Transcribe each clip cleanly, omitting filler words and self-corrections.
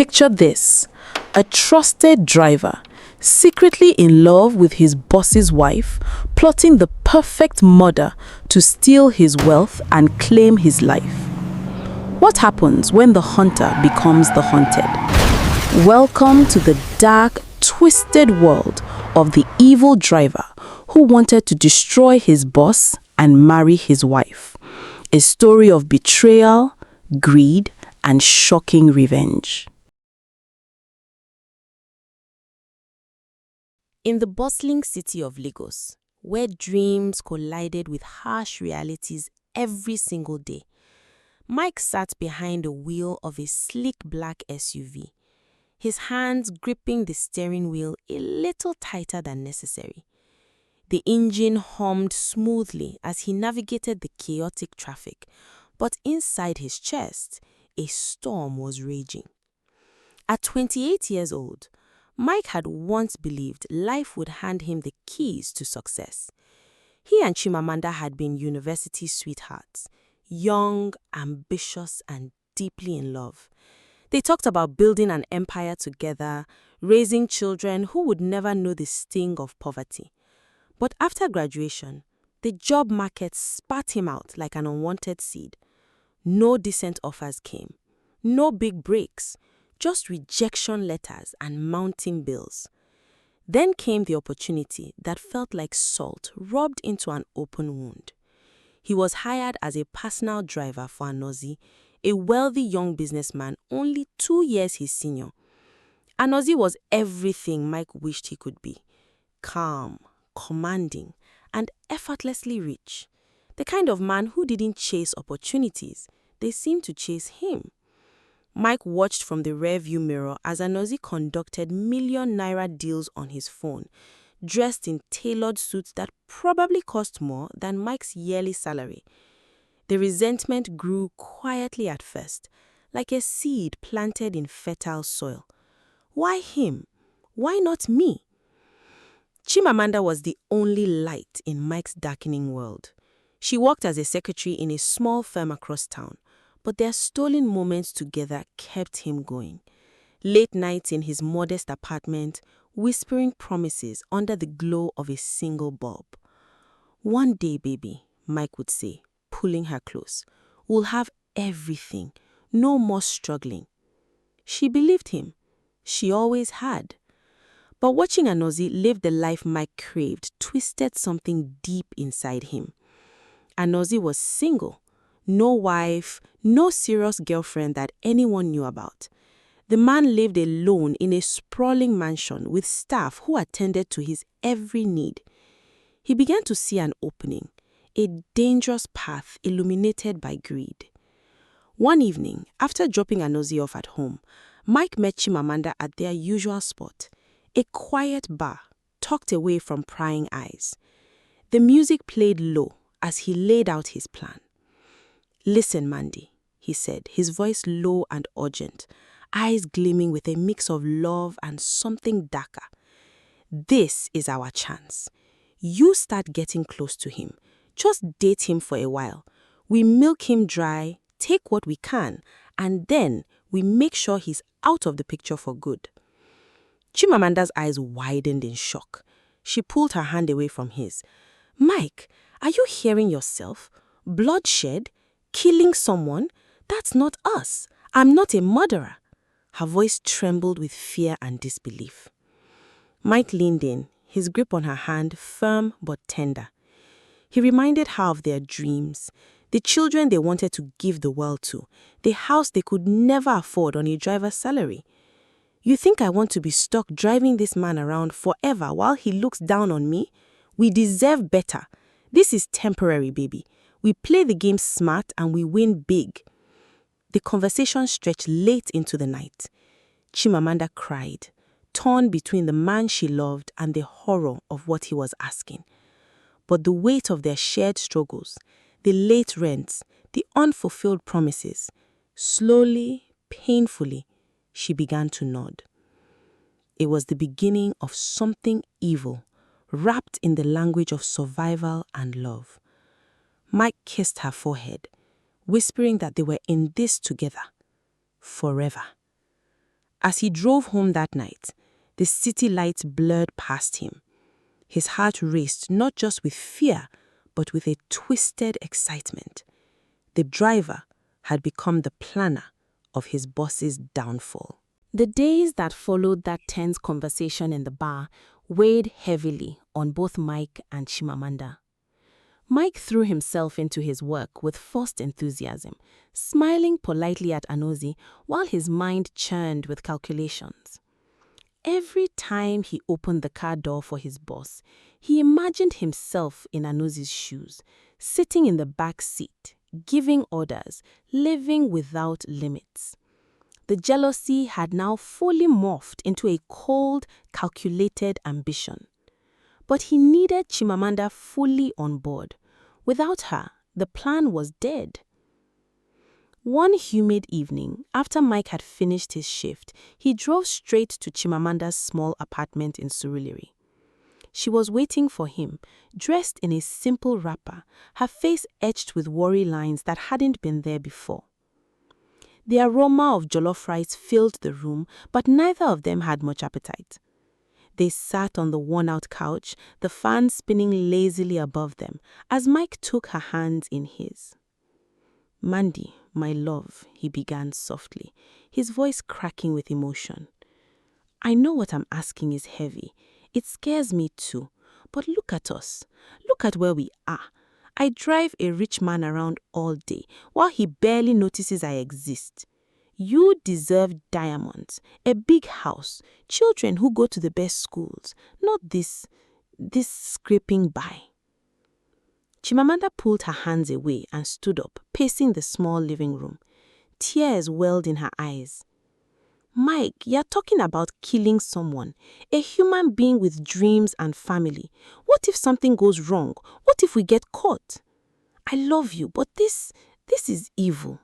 Picture this: a trusted driver, secretly in love with his boss's wife, plotting the perfect murder to steal his wealth and claim his life. What happens when the hunter becomes the hunted? Welcome to the dark, twisted world of the evil driver who wanted to destroy his boss and marry his wife. A story of betrayal, greed, and shocking revenge. In the bustling city of Lagos, where dreams collided with harsh realities every single day, Mike sat behind the wheel of a sleek black SUV, his hands gripping the steering wheel a little tighter than necessary. The engine hummed smoothly as he navigated the chaotic traffic, but inside his chest, a storm was raging. At 28 years old, Mike had once believed life would hand him the keys to success. He and Chimamanda had been university sweethearts, young, ambitious, and deeply in love. They talked about building an empire together, raising children who would never know the sting of poverty. But after graduation, the job market spat him out like an unwanted seed. No decent offers came, no big breaks, just rejection letters and mounting bills. Then came the opportunity that felt like salt rubbed into an open wound. He was hired as a personal driver for Anozi, a wealthy young businessman only 2 years his senior. Anozi was everything Mike wished he could be: calm, commanding, and effortlessly rich. The kind of man who didn't chase opportunities, they seemed to chase him. Mike watched from the rearview mirror as Anozi conducted million-naira deals on his phone, dressed in tailored suits that probably cost more than Mike's yearly salary. The resentment grew quietly at first, like a seed planted in fertile soil. Why him? Why not me? Chimamanda was the only light in Mike's darkening world. She worked as a secretary in a small firm across town, but their stolen moments together kept him going. Late nights in his modest apartment, whispering promises under the glow of a single bulb. "One day, baby," Mike would say, pulling her close, "we'll have everything, no more struggling." She believed him. She always had. But watching Anozi live the life Mike craved twisted something deep inside him. Anozi was single. No wife, no serious girlfriend that anyone knew about. The man lived alone in a sprawling mansion with staff who attended to his every need. He began to see an opening, a dangerous path illuminated by greed. One evening, after dropping Anozi off at home, Mike met Chimamanda at their usual spot, a quiet bar tucked away from prying eyes. The music played low as he laid out his plan. "Listen, Mandy," he said, his voice low and urgent, eyes gleaming with a mix of love and something darker. "This is our chance. You start getting close to him. Just date him for a while. We milk him dry, take what we can, and then we make sure he's out of the picture for good." Chimamanda's eyes widened in shock. She pulled her hand away from his. "Mike, are you hearing yourself? Bloodshed? Killing someone? That's not us. I'm not a murderer." Her voice trembled with fear and disbelief. Mike leaned in, his grip on her hand firm but tender. He reminded her of their dreams, the children they wanted to give the world to, the house they could never afford on a driver's salary. "You think I want to be stuck driving this man around forever while he looks down on me? We deserve better. This is temporary, baby. We play the game smart and we win big." The conversation stretched late into the night. Chimamanda cried, torn between the man she loved and the horror of what he was asking. But the weight of their shared struggles, the late rents, the unfulfilled promises, slowly, painfully, she began to nod. It was the beginning of something evil, wrapped in the language of survival and love. Mike kissed her forehead, whispering that they were in this together, forever. As he drove home that night, the city lights blurred past him. His heart raced not just with fear, but with a twisted excitement. The driver had become the planner of his boss's downfall. The days that followed that tense conversation in the bar weighed heavily on both Mike and Chimamanda. Mike threw himself into his work with forced enthusiasm, smiling politely at Anozi while his mind churned with calculations. Every time he opened the car door for his boss, he imagined himself in Anozi's shoes, sitting in the back seat, giving orders, living without limits. The jealousy had now fully morphed into a cold, calculated ambition. But he needed Chimamanda fully on board. Without her, the plan was dead. One humid evening, after Mike had finished his shift, he drove straight to Chimamanda's small apartment in Surulere. She was waiting for him, dressed in a simple wrapper, her face etched with worry lines that hadn't been there before. The aroma of jollof rice filled the room, but neither of them had much appetite. They sat on the worn-out couch, the fan spinning lazily above them, as Mike took her hands in his. "Mandy, my love," he began softly, his voice cracking with emotion. "I know what I'm asking is heavy. It scares me too. But look at us. Look at where we are. I drive a rich man around all day, while he barely notices I exist. You deserve diamonds, a big house, children who go to the best schools, not this scraping by." Chimamanda pulled her hands away and stood up, pacing the small living room. Tears welled in her eyes. "Mike, you're talking about killing someone, a human being with dreams and family. What if something goes wrong? What if we get caught? I love you, but this is evil."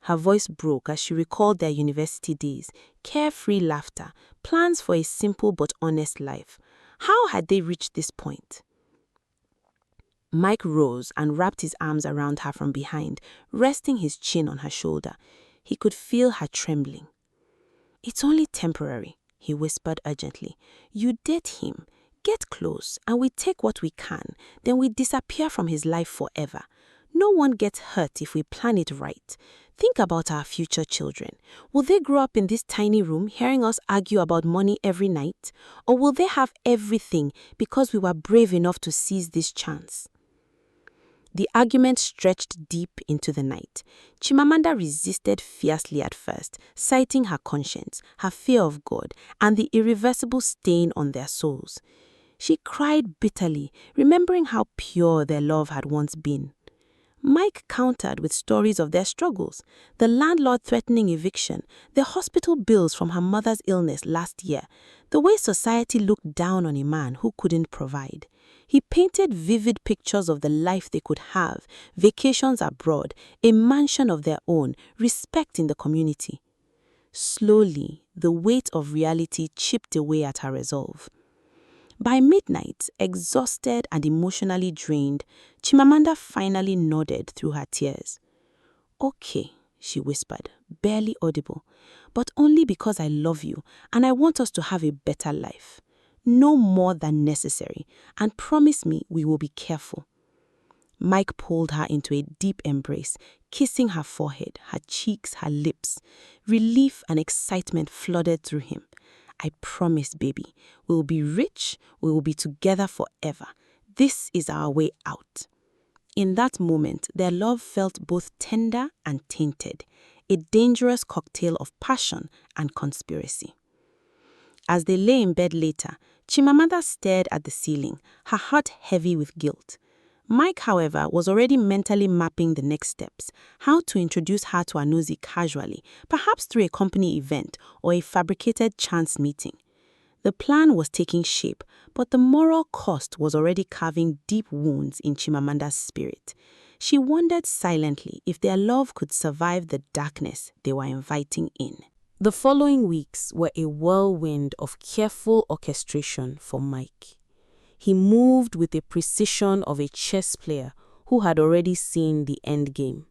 Her voice broke as she recalled their university days, carefree laughter, plans for a simple but honest life. How had they reached this point? Mike rose and wrapped his arms around her from behind, resting his chin on her shoulder. He could feel her trembling. "It's only temporary," he whispered urgently. "You date him, get close, and we take what we can, then we disappear from his life forever. No one gets hurt if we plan it right. Think about our future children. Will they grow up in this tiny room hearing us argue about money every night? Or will they have everything because we were brave enough to seize this chance?" The argument stretched deep into the night. Chimamanda resisted fiercely at first, citing her conscience, her fear of God, and the irreversible stain on their souls. She cried bitterly, remembering how pure their love had once been. Mike countered with stories of their struggles, the landlord threatening eviction, the hospital bills from her mother's illness last year, the way society looked down on a man who couldn't provide. He painted vivid pictures of the life they could have, vacations abroad, a mansion of their own, respect in the community. Slowly, the weight of reality chipped away at her resolve. By midnight, exhausted and emotionally drained, Chimamanda finally nodded through her tears. "Okay," she whispered, barely audible, "but only because I love you and I want us to have a better life. No more than necessary, and promise me we will be careful." Mike pulled her into a deep embrace, kissing her forehead, her cheeks, her lips. Relief and excitement flooded through him. "I promise, baby, we will be rich, we will be together forever. This is our way out." In that moment, their love felt both tender and tainted, a dangerous cocktail of passion and conspiracy. As they lay in bed later, Chimamanda stared at the ceiling, her heart heavy with guilt. Mike, however, was already mentally mapping the next steps, how to introduce her to Anozi casually, perhaps through a company event or a fabricated chance meeting. The plan was taking shape, but the moral cost was already carving deep wounds in Chimamanda's spirit. She wondered silently if their love could survive the darkness they were inviting in. The following weeks were a whirlwind of careful orchestration for Mike. He moved with the precision of a chess player who had already seen the end game.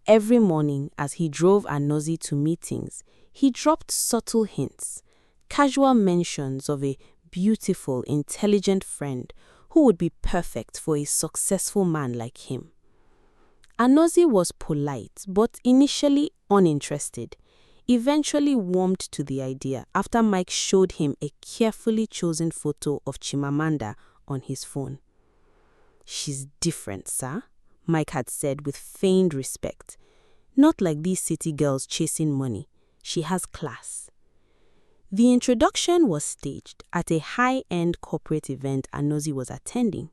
Every morning, as he drove Anozi to meetings, He dropped subtle hints, casual mentions of a beautiful, intelligent friend who would be perfect for a successful man like him. Anozi was polite but initially uninterested, eventually warmed to the idea after Mike showed him a carefully chosen photo of Chimamanda on his phone. "She's different, sir," Mike had said with feigned respect. "Not like these city girls chasing money. She has class." The introduction was staged at a high-end corporate event Anozi was attending.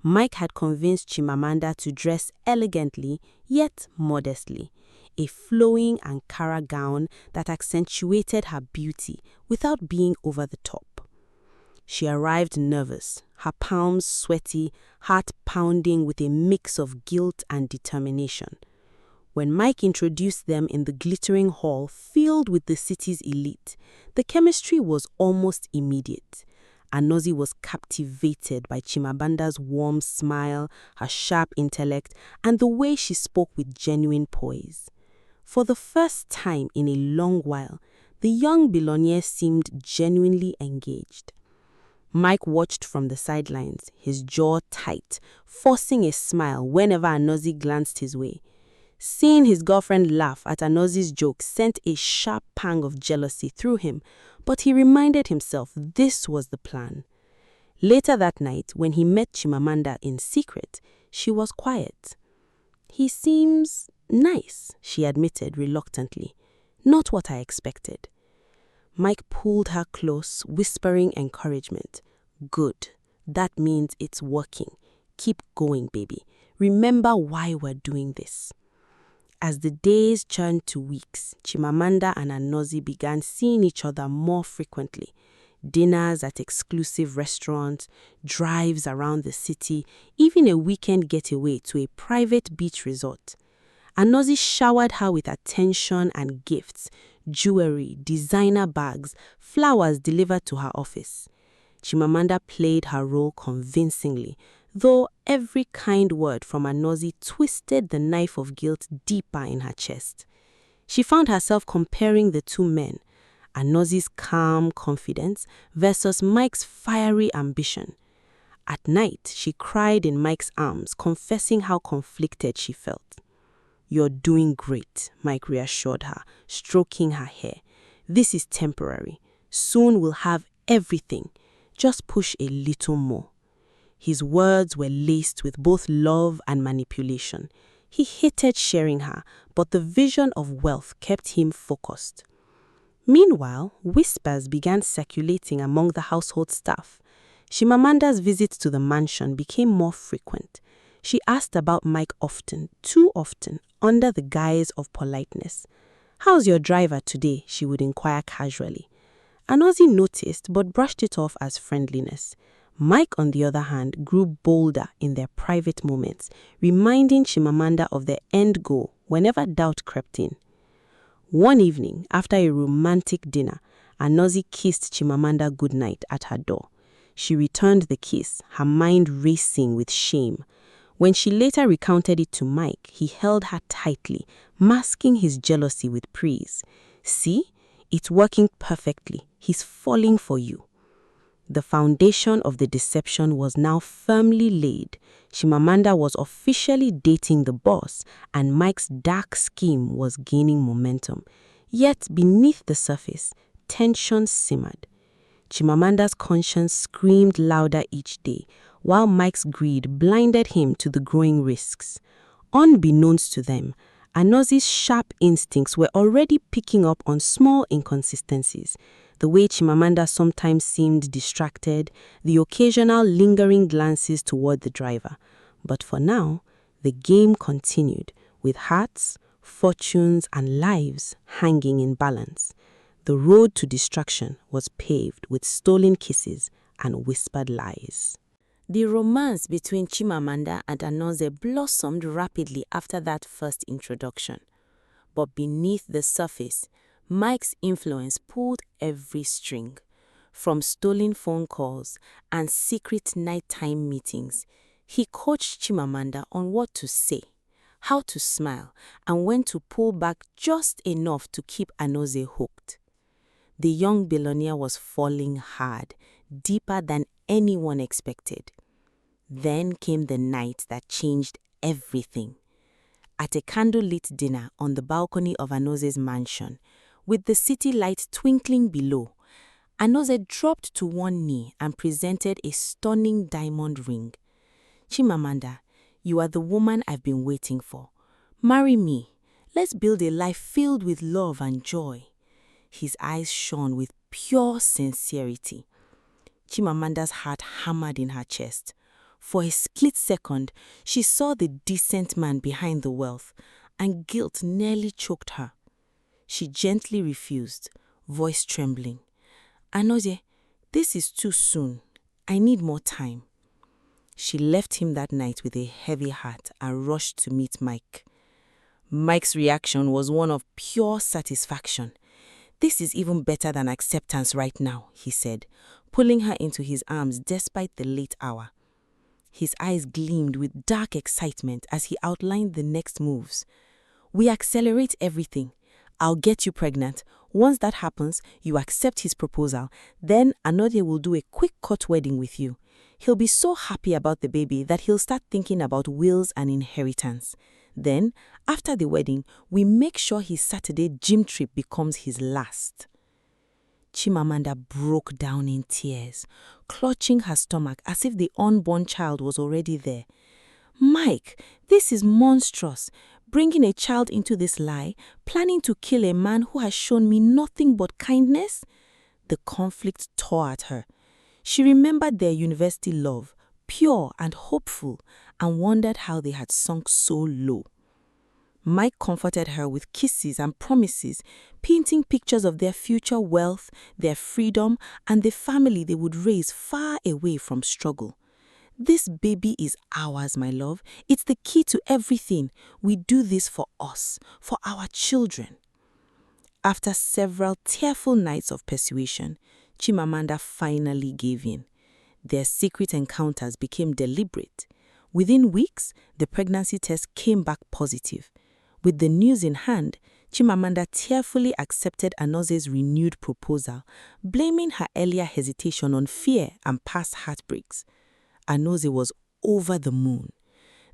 Mike had convinced Chimamanda to dress elegantly yet modestly, a flowing Ankara gown that accentuated her beauty without being over the top. She arrived nervous, her palms sweaty, heart pounding with a mix of guilt and determination. When Mike introduced them in the glittering hall filled with the city's elite, the chemistry was almost immediate. Anozi was captivated by Chimamanda's warm smile, her sharp intellect, and the way she spoke with genuine poise. For the first time in a long while, the young billionaire seemed genuinely engaged. Mike watched from the sidelines, his jaw tight, forcing a smile whenever Anozi glanced his way. Seeing his girlfriend laugh at Anozi's joke sent a sharp pang of jealousy through him, but he reminded himself this was the plan. Later that night, when he met Chimamanda in secret, she was quiet. "He seems nice," she admitted reluctantly. "Not what I expected." Mike pulled her close, whispering encouragement. "Good. That means it's working. Keep going, baby. Remember why we're doing this." As the days turned to weeks, Chimamanda and Anozi began seeing each other more frequently. Dinners at exclusive restaurants, drives around the city, even a weekend getaway to a private beach resort. Anozi showered her with attention and gifts, jewelry, designer bags, flowers delivered to her office. Chimamanda played her role convincingly, though every kind word from Anozi twisted the knife of guilt deeper in her chest. She found herself comparing the two men, Anozi's calm confidence versus Mike's fiery ambition. At night, she cried in Mike's arms, confessing how conflicted she felt. "You're doing great," Mike reassured her, stroking her hair. "This is temporary. Soon we'll have everything. Just push a little more." His words were laced with both love and manipulation. He hated sharing her, but the vision of wealth kept him focused. Meanwhile, whispers began circulating among the household staff. Chimamanda's visits to the mansion became more frequent. She asked about Mike often, too often, under the guise of politeness. "How's your driver today?" she would inquire casually. Anozi noticed but brushed it off as friendliness. Mike, on the other hand, grew bolder in their private moments, reminding Chimamanda of their end goal whenever doubt crept in. One evening, after a romantic dinner, Anozi kissed Chimamanda goodnight at her door. She returned the kiss, her mind racing with shame. When she later recounted it to Mike, he held her tightly, masking his jealousy with praise. "See? It's working perfectly. He's falling for you." The foundation of the deception was now firmly laid. Chimamanda was officially dating the boss, and Mike's dark scheme was gaining momentum. Yet beneath the surface, tension simmered. Chimamanda's conscience screamed louder each day, while Mike's greed blinded him to the growing risks. Unbeknownst to them, Anozi's sharp instincts were already picking up on small inconsistencies. The way Chimamanda sometimes seemed distracted, the occasional lingering glances toward the driver. But for now, the game continued, with hearts, fortunes, and lives hanging in balance. The road to destruction was paved with stolen kisses and whispered lies. The romance between Chimamanda and Anozi blossomed rapidly after that first introduction. But beneath the surface, Mike's influence pulled every string. From stolen phone calls and secret nighttime meetings, he coached Chimamanda on what to say, how to smile, and when to pull back just enough to keep Anoze hooked. The young billionaire was falling hard, deeper than anyone expected. Then came the night that changed everything. At a candlelit dinner on the balcony of Anoze's mansion, with the city lights twinkling below, Anoze dropped to one knee and presented a stunning diamond ring. "Chimamanda, you are the woman I've been waiting for. Marry me. Let's build a life filled with love and joy." His eyes shone with pure sincerity. Chimamanda's heart hammered in her chest. For a split second, she saw the decent man behind the wealth, and guilt nearly choked her. She gently refused, voice trembling. "Anoze, this is too soon. I need more time." She left him that night with a heavy heart and rushed to meet Mike. Mike's reaction was one of pure satisfaction. "This is even better than acceptance right now," he said, pulling her into his arms despite the late hour. His eyes gleamed with dark excitement as he outlined the next moves. "We accelerate everything. I'll get you pregnant. Once that happens, you accept his proposal. Then Anode will do a quick-cut wedding with you. He'll be so happy about the baby that he'll start thinking about wills and inheritance. Then, after the wedding, we make sure his Saturday gym trip becomes his last." Chimamanda broke down in tears, clutching her stomach as if the unborn child was already there. "Mike, this is monstrous. Bringing a child into this lie, planning to kill a man who has shown me nothing but kindness?" The conflict tore at her. She remembered their university love, pure and hopeful, and wondered how they had sunk so low. Mike comforted her with kisses and promises, painting pictures of their future wealth, their freedom, and the family they would raise far away from struggle. "This baby is ours, my love. It's the key to everything. We do this for us, for our children." After several tearful nights of persuasion, Chimamanda finally gave in. Their secret encounters became deliberate. Within weeks, the pregnancy test came back positive. With the news in hand, Chimamanda tearfully accepted Anoze's renewed proposal, blaming her earlier hesitation on fear and past heartbreaks. Anoze was over the moon.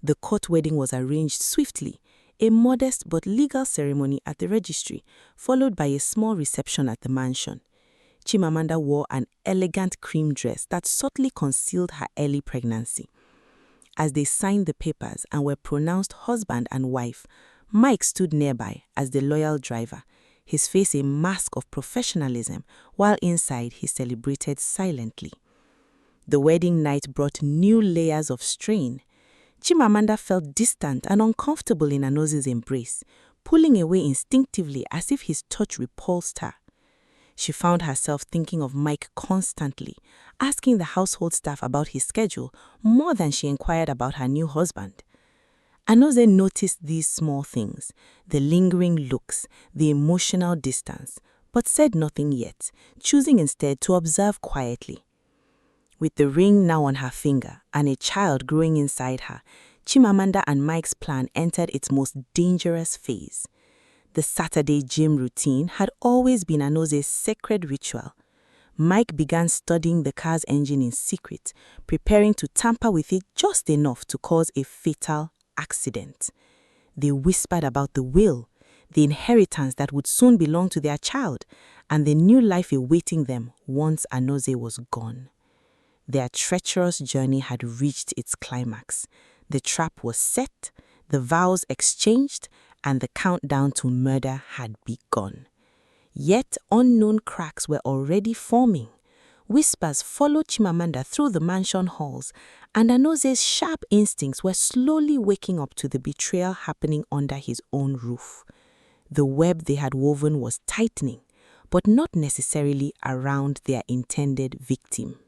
The court wedding was arranged swiftly, a modest but legal ceremony at the registry, followed by a small reception at the mansion. Chimamanda wore an elegant cream dress that subtly concealed her early pregnancy. As they signed the papers and were pronounced husband and wife, Mike stood nearby as the loyal driver, his face a mask of professionalism, while inside he celebrated silently. The wedding night brought new layers of strain. Chimamanda felt distant and uncomfortable in Anoze's embrace, pulling away instinctively as if his touch repulsed her. She found herself thinking of Mike constantly, asking the household staff about his schedule more than she inquired about her new husband. Anoze noticed these small things, the lingering looks, the emotional distance, but said nothing yet, choosing instead to observe quietly. With the ring now on her finger and a child growing inside her, Chimamanda and Mike's plan entered its most dangerous phase. The Saturday gym routine had always been Anoze's sacred ritual. Mike began studying the car's engine in secret, preparing to tamper with it just enough to cause a fatal accident. They whispered about the will, the inheritance that would soon belong to their child, and the new life awaiting them once Anoze was gone. Their treacherous journey had reached its climax. The trap was set, the vows exchanged, and the countdown to murder had begun. Yet unknown cracks were already forming. Whispers followed Chimamanda through the mansion halls, and Anoze's sharp instincts were slowly waking up to the betrayal happening under his own roof. The web they had woven was tightening, but not necessarily around their intended victim.